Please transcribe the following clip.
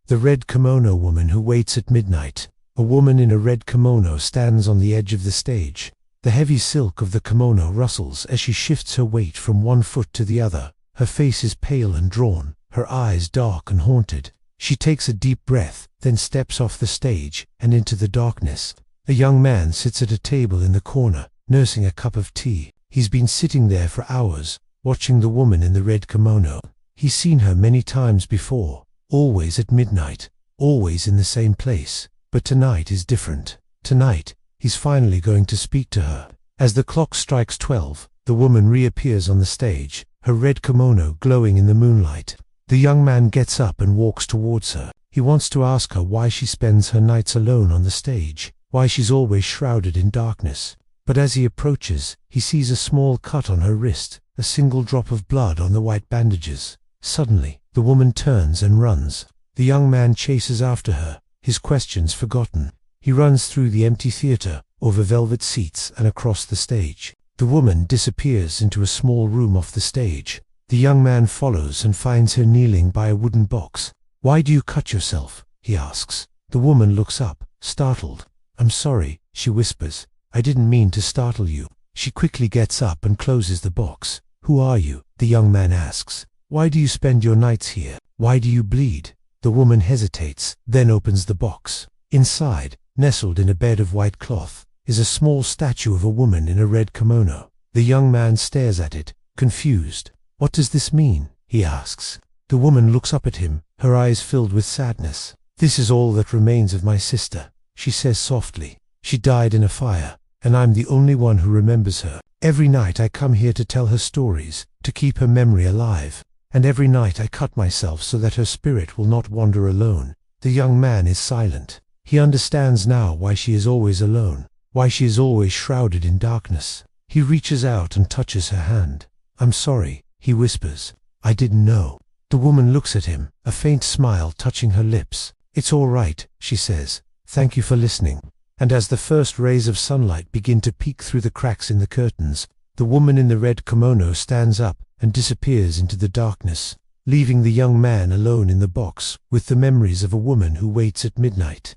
The red kimono woman who waits at midnight. A woman in a red kimono stands on the edge of the stage. The heavy silk of the kimono rustles as she shifts her weight from one foot to the other. Her face is pale and drawn, her eyes dark and haunted. She takes a deep breath, then steps off the stage and into the darkness. A young man sits at a table in the corner, nursing a cup of tea. He's been sitting there for hours, watching the woman in the red kimono. He's seen her many times before, always at midnight, always in the same place. But tonight is different. Tonight, he's finally going to speak to her. As the clock strikes 12, the woman reappears on the stage, her red kimono glowing in the moonlight. The young man gets up and walks towards her. He wants to ask her why she spends her nights alone on the stage, why she's always shrouded in darkness. But as he approaches, he sees a small cut on her wrist, a single drop of blood on the white bandages. Suddenly, the woman turns and runs. The young man chases after her, his questions forgotten. He runs through the empty theater, over velvet seats and across the stage. The woman disappears into a small room off the stage. The young man follows and finds her kneeling by a wooden box. "Why do you cut yourself?" he asks. The woman looks up, startled. "I'm sorry," she whispers. "I didn't mean to startle you." She quickly gets up and closes the box. "Who are you?" the young man asks. "Why do you spend your nights here? Why do you bleed?" The woman hesitates, then opens the box. Inside, nestled in a bed of white cloth, is a small statue of a woman in a red kimono. The young man stares at it, confused. "What does this mean?" he asks. The woman looks up at him, her eyes filled with sadness. "This is all that remains of my sister," she says softly. "She died in a fire, and I'm the only one who remembers her. Every night I come here to tell her stories, to keep her memory alive. And every night I cut myself so that her spirit will not wander alone." The young man is silent. He understands now why she is always alone, why she is always shrouded in darkness. He reaches out and touches her hand. "I'm sorry," he whispers. "I didn't know." The woman looks at him, a faint smile touching her lips. "It's all right," she says. "Thank you for listening." And as the first rays of sunlight begin to peek through the cracks in the curtains, the woman in the red kimono stands up and disappears into the darkness, leaving the young man alone in the box with the memories of a woman who waits at midnight.